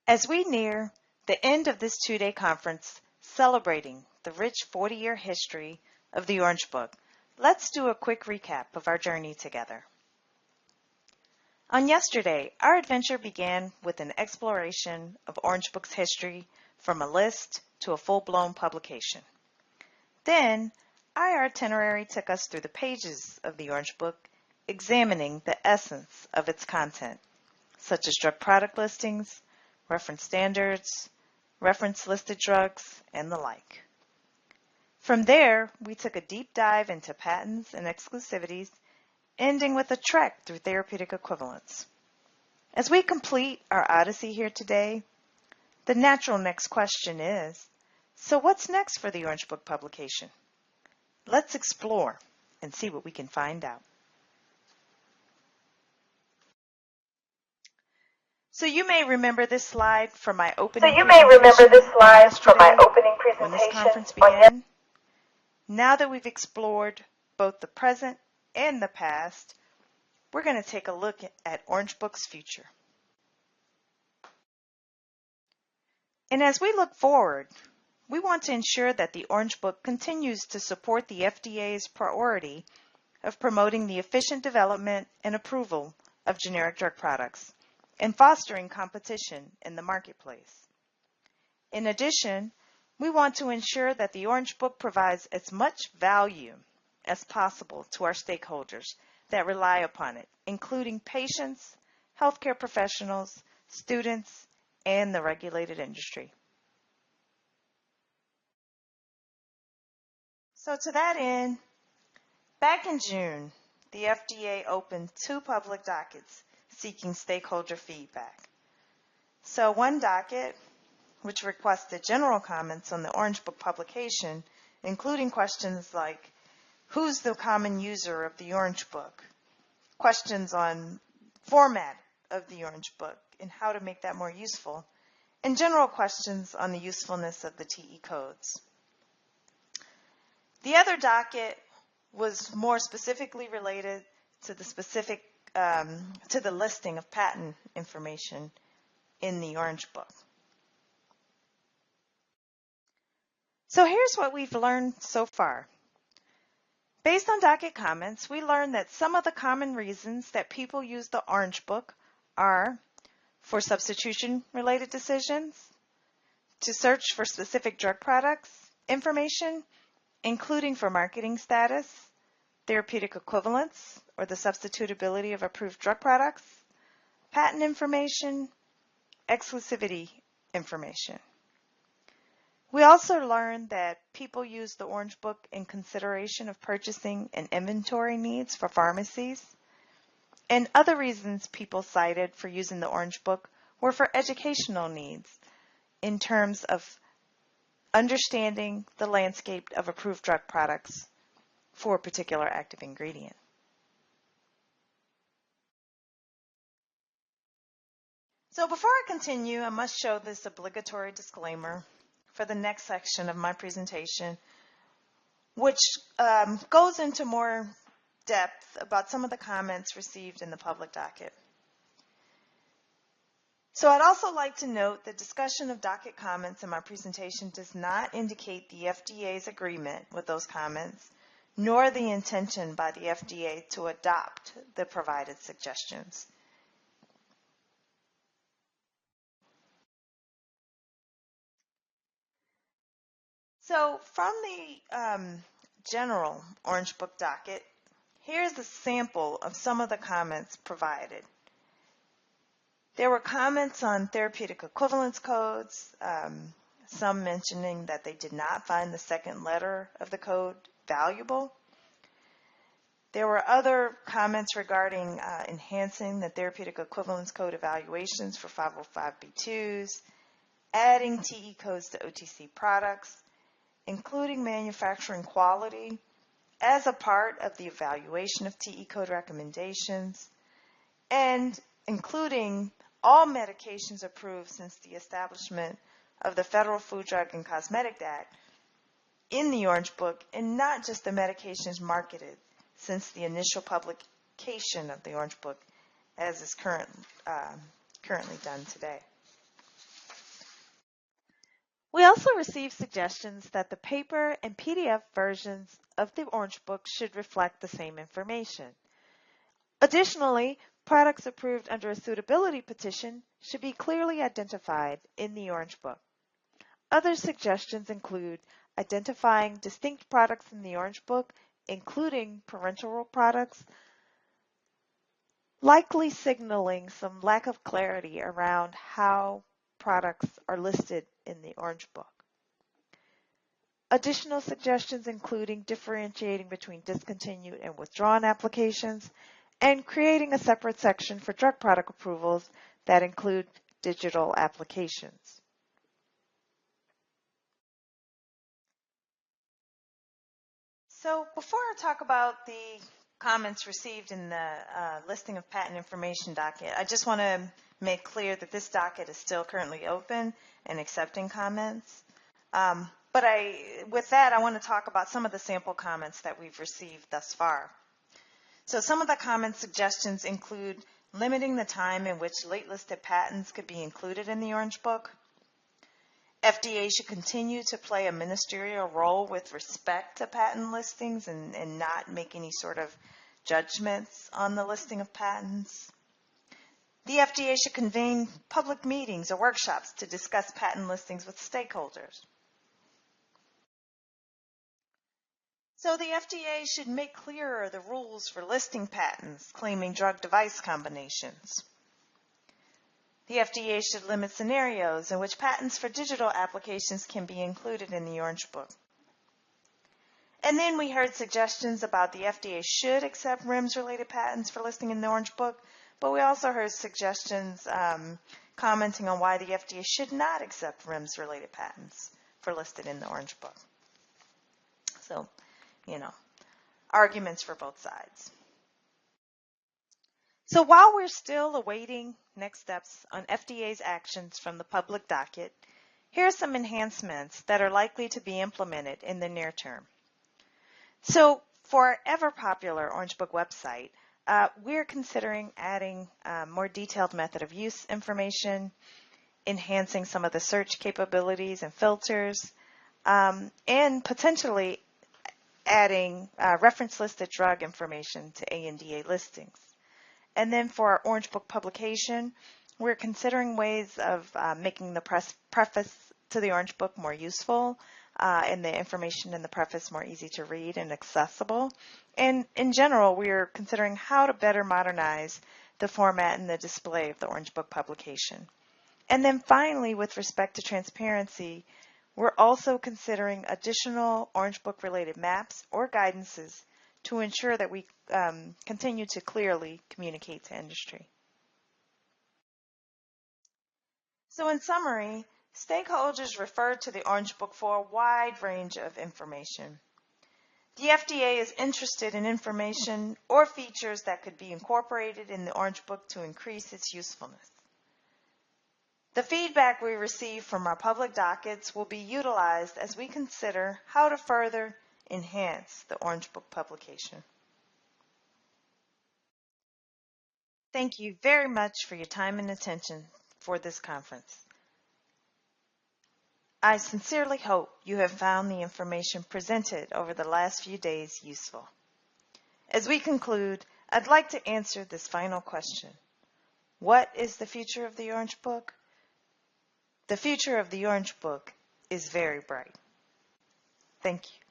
As we near the end of this two-day conference celebrating the rich 40-year history of the Orange Book, let's do a quick recap of our journey together. On yesterday, our adventure began with an exploration of Orange Book's history from a list to a full-blown publication. Then, our itinerary took us through the pages of the Orange Book, examining the essence of its content, such as drug product listings, reference standards, reference listed drugs, and the like. From there, we took a deep dive into patents and exclusivities, ending with a trek through therapeutic equivalence. As we complete our odyssey here today, the natural next question is, so what's next for the Orange Book publication? Let's explore and see what we can find out. So you may remember this slide from my opening presentation when this conference began. Now that we've explored both the present and the past, we're going to take a look at Orange Book's future. And as we look forward, we want to ensure that the Orange Book continues to support the FDA's priority of promoting the efficient development and approval of generic drug products and fostering competition in the marketplace. In addition, we want to ensure that the Orange Book provides as much value as possible to our stakeholders that rely upon it, including patients, healthcare professionals, students, and the regulated industry. So to that end, back in June, the FDA opened 2 public dockets seeking stakeholder feedback. So one docket, which requested general comments on the Orange Book publication, including questions like, who's the common user of the Orange Book? Questions on format of the Orange Book and how to make that more useful, and general questions on the usefulness of the TE codes. The other docket was more specifically related to the listing of patent information in the Orange Book. So here's what we've learned so far. Based on docket comments, we learned that some of the common reasons that people use the Orange Book are for substitution-related decisions, to search for specific drug products information, including for marketing status, therapeutic equivalence, or the substitutability of approved drug products, patent information, exclusivity information. We also learned that people use the Orange Book in consideration of purchasing and inventory needs for pharmacies. And other reasons people cited for using the Orange Book were for educational needs in terms of understanding the landscape of approved drug products for a particular active ingredient. So before I continue, I must show this obligatory disclaimer for the next section of my presentation, which goes into more depth about some of the comments received in the public docket. So I'd also like to note the discussion of docket comments in my presentation does not indicate the FDA's agreement with those comments, nor the intention by the FDA to adopt the provided suggestions. So from the general Orange Book docket, here's a sample of some of the comments provided. There were comments on therapeutic equivalence codes, some mentioning that they did not find the second letter of the code valuable. There were other comments regarding enhancing the therapeutic equivalence code evaluations for 505(b)(2)s, adding TE codes to OTC products, including manufacturing quality as a part of the evaluation of TE code recommendations, and including all medications approved since the establishment of the Federal Food, Drug, and Cosmetic Act in the Orange Book, and not just the medications marketed since the initial publication of the Orange Book, as is currently done today. We also received suggestions that the paper and PDF versions of the Orange Book should reflect the same information. Additionally, products approved under a suitability petition should be clearly identified in the Orange Book. Other suggestions include identifying distinct products in the Orange Book, including parenteral products, likely signaling some lack of clarity around how products are listed in the Orange Book. Additional suggestions including differentiating between discontinued and withdrawn applications and creating a separate section for drug product approvals that include digital applications. So before I talk about the comments received in the listing of patent information docket, I just want to make clear that this docket is still currently open and accepting comments. With that, I want to talk about some of the sample comments that we've received thus far. So some of the comment suggestions include limiting the time in which late-listed patents could be included in the Orange Book. FDA should continue to play a ministerial role with respect to patent listings and not make any sort of judgments on the listing of patents. The FDA should convene public meetings or workshops to discuss patent listings with stakeholders. So the FDA should make clearer the rules for listing patents claiming drug-device combinations. The FDA should limit scenarios in which patents for digital applications can be included in the Orange Book. And then we heard suggestions about the FDA should accept REMS-related patents for listing in the Orange Book, but we also heard suggestions commenting on why the FDA should not accept REMS-related patents for listed in the Orange Book. So, arguments for both sides. So while we're still awaiting next steps on FDA's actions from the public docket, here are some enhancements that are likely to be implemented in the near term. So for our ever-popular Orange Book website, we're considering adding more detailed method of use information, enhancing some of the search capabilities and filters, and potentially adding reference-listed drug information to ANDA listings. And then for our Orange Book publication, we're considering ways of making the preface to the Orange Book more useful and the information in the preface more easy to read and accessible. And in general, we're considering how to better modernize the format and the display of the Orange Book publication. And then finally, with respect to transparency, we're also considering additional Orange Book related maps or guidances to ensure that we continue to clearly communicate to industry. So in summary, stakeholders referred to the Orange Book for a wide range of information. The FDA is interested in information or features that could be incorporated in the Orange Book to increase its usefulness. The feedback we receive from our public dockets will be utilized as we consider how to further enhance the Orange Book publication. Thank you very much for your time and attention for this conference. I sincerely hope you have found the information presented over the last few days useful. As we conclude, I'd like to answer this final question. What is the future of the Orange Book? The future of the Orange Book is very bright. Thank you.